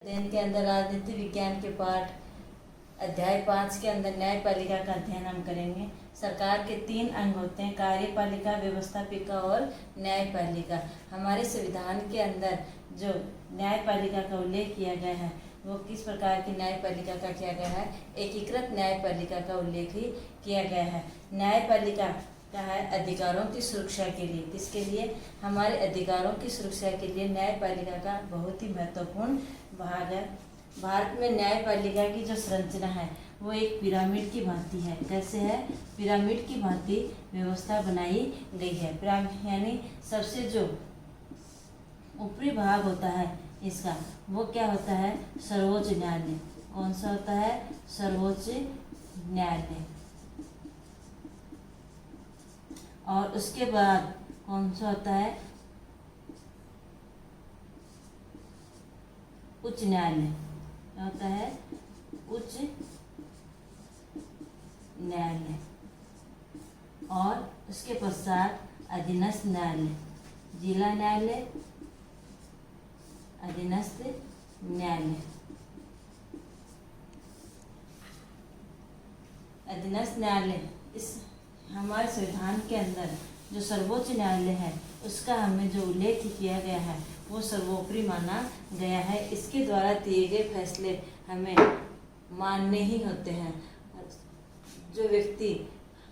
अध्ययन के अंदर राजनीति विज्ञान के पाठ अध्याय 5 के अंदर न्यायपालिका का अध्ययन हम करेंगे। सरकार के 3 अंग होते हैं, कार्यपालिका, व्यवस्थापिका और न्यायपालिका। हमारे संविधान के अंदर जो न्यायपालिका का उल्लेख किया गया है वो किस प्रकार की न्यायपालिका का किया गया है, एकीकृत न्यायपालिका का उल्लेख ही किया गया है। न्यायपालिका का है अधिकारों की सुरक्षा के लिए। किसके लिए? हमारे अधिकारों की सुरक्षा के लिए न्यायपालिका का बहुत ही महत्वपूर्ण भाग है। भारत में न्यायपालिका की जो संरचना है वो एक पिरामिड की भांति है। कैसे है? पिरामिड की भांति व्यवस्था बनाई गई है। पिरामिड यानी सबसे जो ऊपरी भाग होता है इसका, वो क्या होता है? सर्वोच्च न्यायालय। कौन सा होता है? सर्वोच्च न्यायालय। और उसके बाद कौन सा होता है? उच्च न्यायालय। क्या होता है? उच्च न्यायालय। और उसके पश्चात अधीनस्थ न्यायालय, जिला न्यायालय, अधीनस्थ न्यायालय। अधीनस्थ न्यायालय इस हमारे संविधान के अंदर जो सर्वोच्च न्यायालय है उसका हमें जो उल्लेख किया गया है वो सर्वोपरि माना गया है। इसके द्वारा दिए गए फैसले हमें मानने ही होते हैं। जो व्यक्ति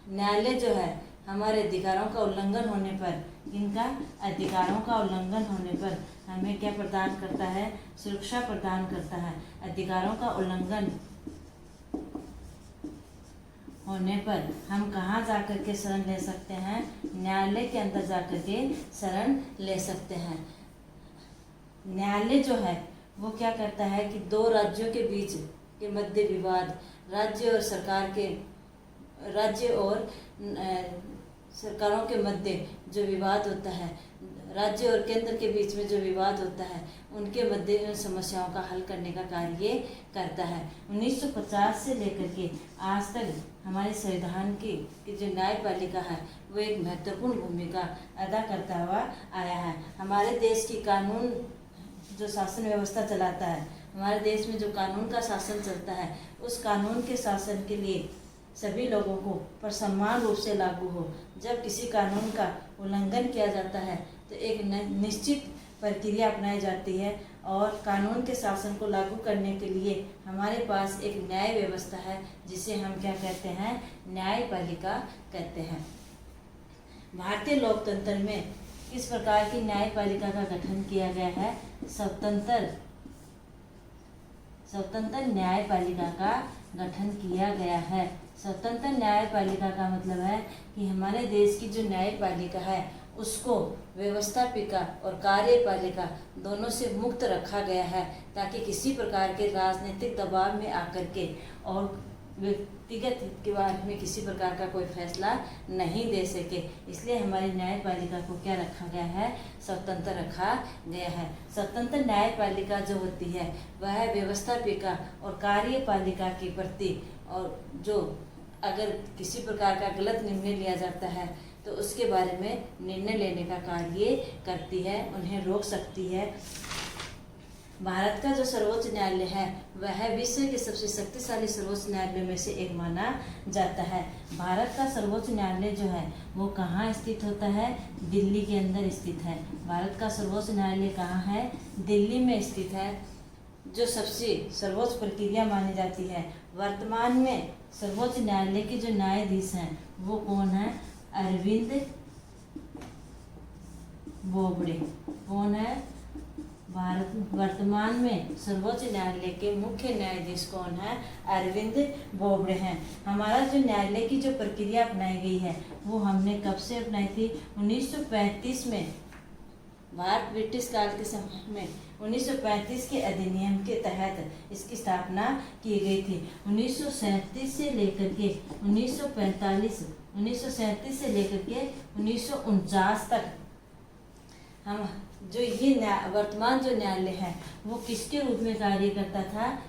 न्यायालय जो है हमारे अधिकारों का उल्लंघन होने पर, इनका अधिकारों का उल्लंघन होने पर हमें क्या प्रदान करता है? सुरक्षा प्रदान करता है। अधिकारों का उल्लंघन होने पर हम कहाँ जाकर के शरण ले सकते हैं? न्यायालय के अंदर जाकर के शरण ले सकते हैं। न्यायालय जो है वो क्या करता है कि 2 राज्यों के बीच के मध्य विवाद, राज्य और सरकारों के मध्य जो विवाद होता है, राज्य और केंद्र के बीच में जो विवाद होता है उनके मध्य समस्याओं का हल करने का कार्य ये करता है। 1950 से लेकर के आज तक हमारे संविधान की जो न्यायपालिका है वो एक महत्वपूर्ण भूमिका अदा करता हुआ आया है। हमारे देश की कानून जो शासन व्यवस्था चलाता है, हमारे देश में जो कानून का शासन चलता है, उस कानून के शासन के लिए सभी लोगों को पर समान रूप से लागू हो। जब किसी कानून का उल्लंघन किया जाता है तो एक निश्चित प्रक्रिया अपनाई जाती है और कानून के शासन को लागू करने के लिए हमारे पास एक न्याय व्यवस्था है जिसे हम क्या कहते हैं? न्यायपालिका कहते हैं। भारतीय लोकतंत्र में किस प्रकार की न्यायपालिका का गठन किया गया है? स्वतंत्र न्यायपालिका का गठन किया गया है। स्वतंत्र न्यायपालिका का मतलब है कि हमारे देश की जो न्यायपालिका है उसको व्यवस्थापिका और कार्यपालिका दोनों से मुक्त रखा गया है ताकि किसी प्रकार के राजनीतिक दबाव में आकर के और व्यक्तिगत हित के बारे में किसी प्रकार का कोई फैसला नहीं दे सके। इसलिए हमारी न्यायपालिका को क्या रखा गया है? स्वतंत्र रखा गया है। स्वतंत्र न्यायपालिका जो होती है वह व्यवस्थापिका और कार्यपालिका के प्रति, और जो अगर किसी प्रकार का गलत निर्णय लिया जाता है तो उसके बारे में निर्णय लेने का कार्य करती है, उन्हें रोक सकती है। भारत का जो सर्वोच्च न्यायालय है वह विश्व के सबसे शक्तिशाली सर्वोच्च न्यायालय में से एक माना जाता है। भारत का सर्वोच्च न्यायालय जो है वो कहाँ स्थित होता है? दिल्ली के अंदर स्थित है। भारत का सर्वोच्च न्यायालय कहाँ है? दिल्ली में स्थित है। जो सबसे सर्वोच्च प्रक्रिया मानी जाती है, वर्तमान में सर्वोच्च न्यायालय के जो न्यायाधीश हैं वो कौन है? अरविंद बोबड़े। कौन है? वर्तमान में सर्वोच्च न्यायालय के मुख्य न्यायाधीश कौन है? अरविंद बोबड़े हैं। हमारा जो न्यायालय की जो प्रक्रिया अपनाई गई है वो हमने कब से अपनाई थी? 1935 में। भारत ब्रिटिश काल के समय में 1935 के अधिनियम के तहत इसकी स्थापना की गई थी। 1937 से लेकर के 1937 से लेकर के 1949 तक हम जो ये वर्तमान जो न्यायालय है वो किसके रूप में कार्य करता था?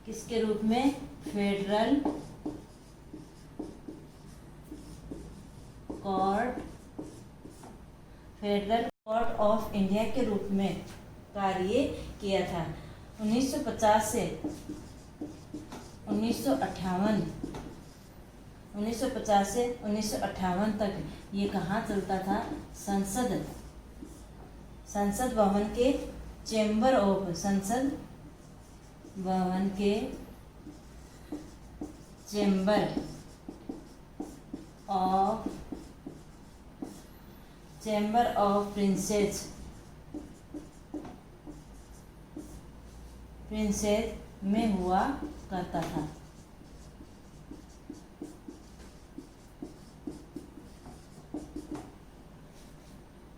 किसके रूप में? Federal court court of India के रूप में कार्य किया था। 1950 से 1958 1950 से 1958 तक ये कहाँ चलता था? संसद भवन के चेंबर ऑफ संसद भवन के चेंबर ऑफ प्रिंसेस में हुआ करता था।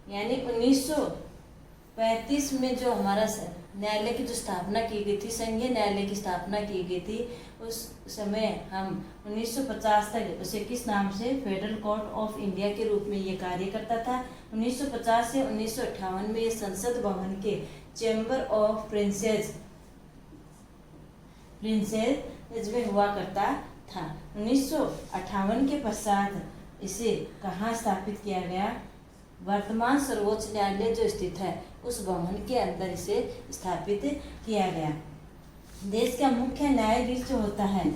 यानी 1935 में जो हमारा न्यायालय की जो स्थापना की गई थी, संघीय न्यायालय की स्थापना की गई थी, उस समय हम 1950 तक उसे किस नाम से? फेडरल कोर्ट ऑफ इंडिया के रूप में ये कार्य करता था। 1950 से 1958 में ये संसद भवन के चेंबर ऑफ प्रिंसेस में हुआ करता था। 1958 के पश्चात इसे कहाँ स्थापित किया गया? वर्तमान सर्वोच्च न्यायालय जो स्थित है उस भवन के अंदर इसे स्थापित किया गया। देश का मुख्य न्यायाधीश जो होता है,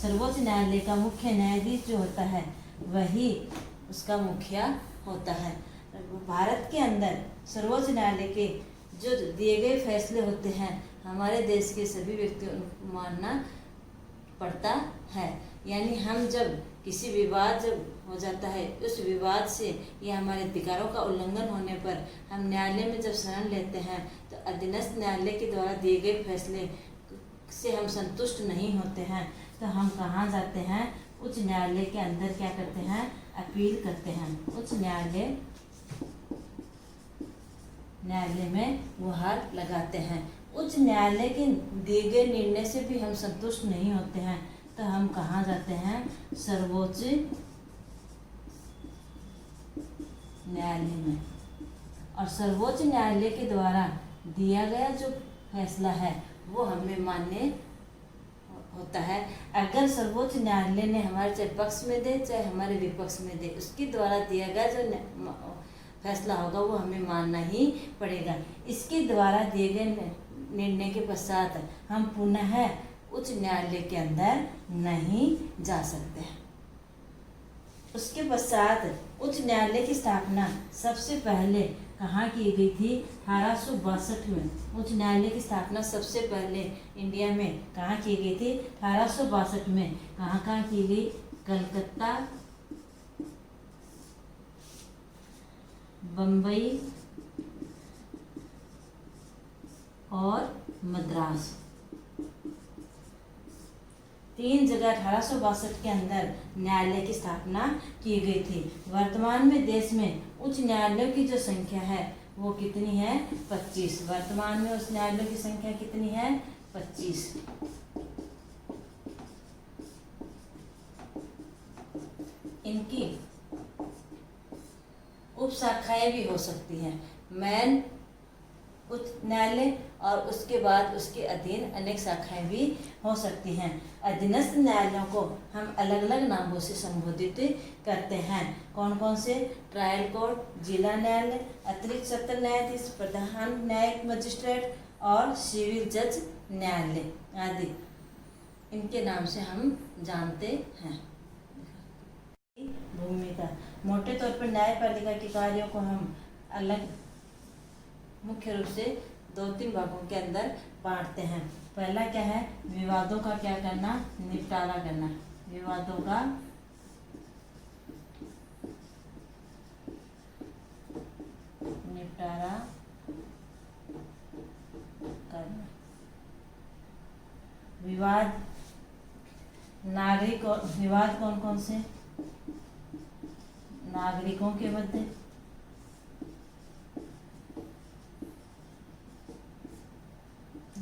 सर्वोच्च न्यायालय का मुख्य न्यायाधीश जो होता है, वही उसका मुखिया होता है। भारत के अंदर सर्वोच्च न्यायालय के जो दिए गए फैसले होते हैं, हमारे देश के सभी व्यक्तियों को मानना पड़ता है। यानी हम जब किसी विवाद जब हो जाता है, उस विवाद से या हमारे अधिकारों का उल्लंघन होने पर हम न्यायालय में जब शरण लेते हैं, तो अधीनस्थ न्यायालय के द्वारा दिए गए फैसले से हम संतुष्ट नहीं होते हैं, तो हम कहाँ जाते हैं? उच्च न्यायालय के अंदर क्या करते हैं? अपील करते हैं। उच्च न्यायालय में गुहार लगाते हैं। उच्च न्यायालय के दिए गए निर्णय से भी हम संतुष्ट नहीं होते हैं, तो हम कहाँ जाते हैं? सर्वोच्च न्यायालय में। और सर्वोच्च न्यायालय के द्वारा दिया गया जो फैसला है वो हमें मान्य होता है। अगर सर्वोच्च न्यायालय ने हमारे चाहे पक्ष में दे चाहे हमारे विपक्ष में दे, उसके द्वारा दिया गया जो फैसला होगा वो हमें मानना ही पड़ेगा। इसके द्वारा दिए गए निर्णय के पश्चात हम पुनः उच्च न्यायालय के अंदर नहीं जा सकते हैं। उसके पश्चात उच्च न्यायालय की स्थापना सबसे पहले कहाँ की गई थी? 1862 में। उच्च न्यायालय की स्थापना सबसे पहले इंडिया में कहाँ की गई थी? 1862 में। कहाँ की गई? कलकत्ता, बम्बई और मद्रास, 3 जगह 1862 के अंदर न्यायालय की स्थापना की गई थी। वर्तमान में देश में उच्च न्यायालयों की जो संख्या है वो कितनी है? 25। वर्तमान में उच्च न्यायालयों की संख्या कितनी है? 25। इनकी उप शाखाएं भी हो सकती हैं। मेन उच्च न्यायालय और उसके बाद उसके अधीन अनेक शाखाएं भी हो सकती हैं। अधीनस्थ न्यायालयों को हम अलग अलग नामों से संबोधित करते हैं। कौन कौन से? ट्रायल कोर्ट, जिला न्यायालय, अतिरिक्त सत्र न्यायाधीश, प्रधान न्यायिक मजिस्ट्रेट और सिविल जज न्यायालय आदि इनके नाम से हम जानते हैं। भूमिका मोटे तौर पर न्यायपालिका के कार्यों को हम अलग मुख्य रूप से 2-3 भागों के अंदर बांटते हैं। पहला क्या है? विवादों का क्या करना? निपटारा करना। विवादों का निपटारा करना। विवाद कौन कौन से? नागरिकों के मध्य,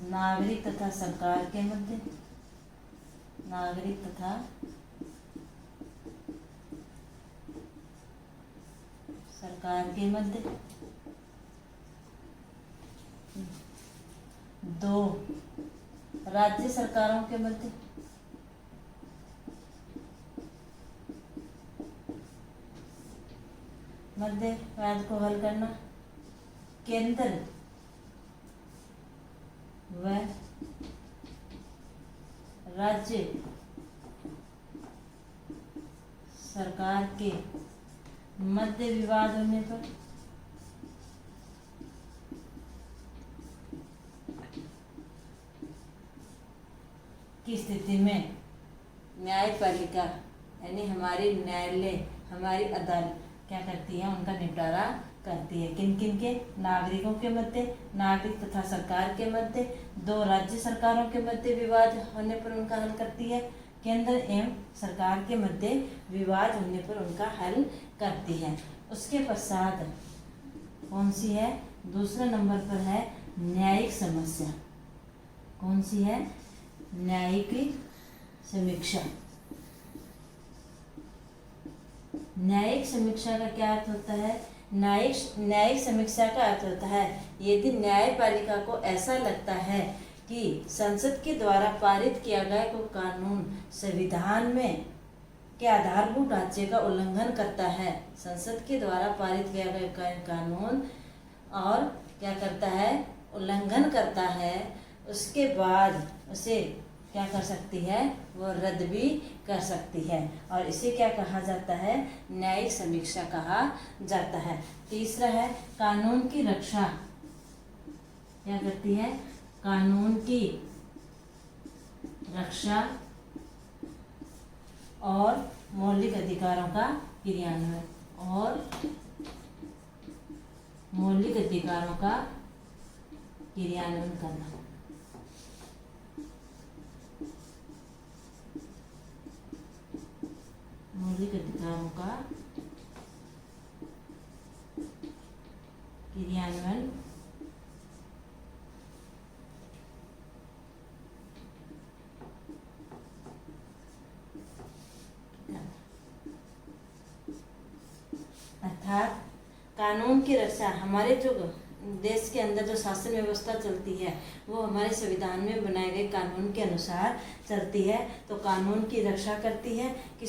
नागरिक तथा सरकार के मध्य, नागरिक तथा सरकार के मध्य, 2 राज्य सरकारों के मध्य, वाद को हल करना, केंद्र व राज्य सरकार के मध्य विवाद होने पर की स्थिति में न्यायपालिका यानी हमारी न्यायालय, हमारी अदालत क्या करती है, उनका निपटारा करती है। किन किन के? नागरिकों के मध्य, नागरिक तथा सरकार के मध्य, दो राज्य सरकारों के मध्य विवाद होने पर उनका हल करती है, केंद्र एवं सरकार के मध्य विवाद होने पर उनका हल करती है। उसके पश्चात कौन सी है? दूसरे नंबर पर है न्यायिक समस्या। कौन सी है? न्यायिक समीक्षा। न्यायिक समीक्षा का क्या अर्थ होता है? न्यायिक समीक्षा का अर्थ होता है यदि न्यायपालिका को ऐसा लगता है कि संसद के द्वारा पारित किया गया कोई कानून संविधान में के आधारभूत ढांचे का उल्लंघन करता है, संसद के द्वारा पारित किया गया कानून और क्या करता है? उल्लंघन करता है, उसके बाद उसे क्या कर सकती है? वो रद्द भी कर सकती है और इसे क्या कहा जाता है? न्यायिक समीक्षा कहा जाता है। तीसरा है कानून की रक्षा। क्या करती है? कानून की रक्षा और मौलिक अधिकारों का क्रियान्वयन और मौलिक अधिकारों का क्रियान्वयन करना। मौलिक अधिकारों का क्रियान्वयन अर्थात कानून की रक्षा। हमारे जो देश के अंदर जो शासन व्यवस्था चलती है वो हमारे संविधान में बनाए गए कानून के अनुसार चलती है, तो कानून की रक्षा करती है कि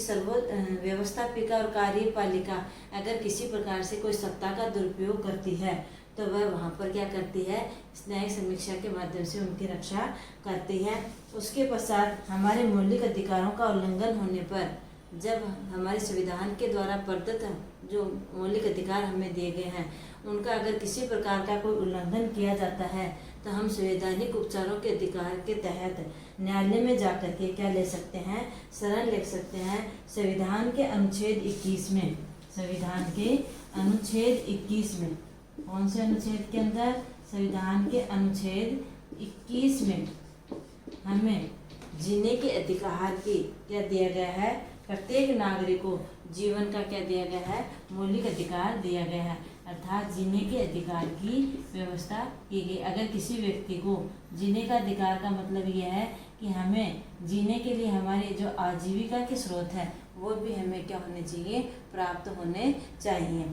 व्यवस्थापिका और कार्यपालिका अगर किसी प्रकार से कोई सत्ता का दुरुपयोग करती है तो वह वहाँ पर क्या करती है? न्यायिक समीक्षा के माध्यम से उनकी रक्षा करती है। उसके पश्चात हमारे मौलिक अधिकारों का उल्लंघन होने पर, जब हमारे संविधान के द्वारा प्रदत्त जो मौलिक अधिकार हमें दिए गए हैं उनका अगर किसी प्रकार का कोई उल्लंघन किया जाता है तो हम संवैधानिक उपचारों के अधिकार के तहत न्यायालय में जाकर के क्या ले सकते हैं? शरण ले सकते हैं। संविधान के अनुच्छेद 21 में, संविधान के अनुच्छेद 21 में, कौन से अनुच्छेद के अंदर? संविधान के अनुच्छेद 21 में हमें जीने के अधिकार की क्या दिया गया है? प्रत्येक नागरिक को जीवन का क्या दिया गया है? मौलिक अधिकार दिया गया है, अर्थात जीने के अधिकार की व्यवस्था की गई। अगर किसी व्यक्ति को जीने का अधिकार का मतलब यह है कि हमें जीने के लिए हमारे जो आजीविका के स्रोत है वो भी हमें क्या होने चाहिए? प्राप्त होने चाहिए।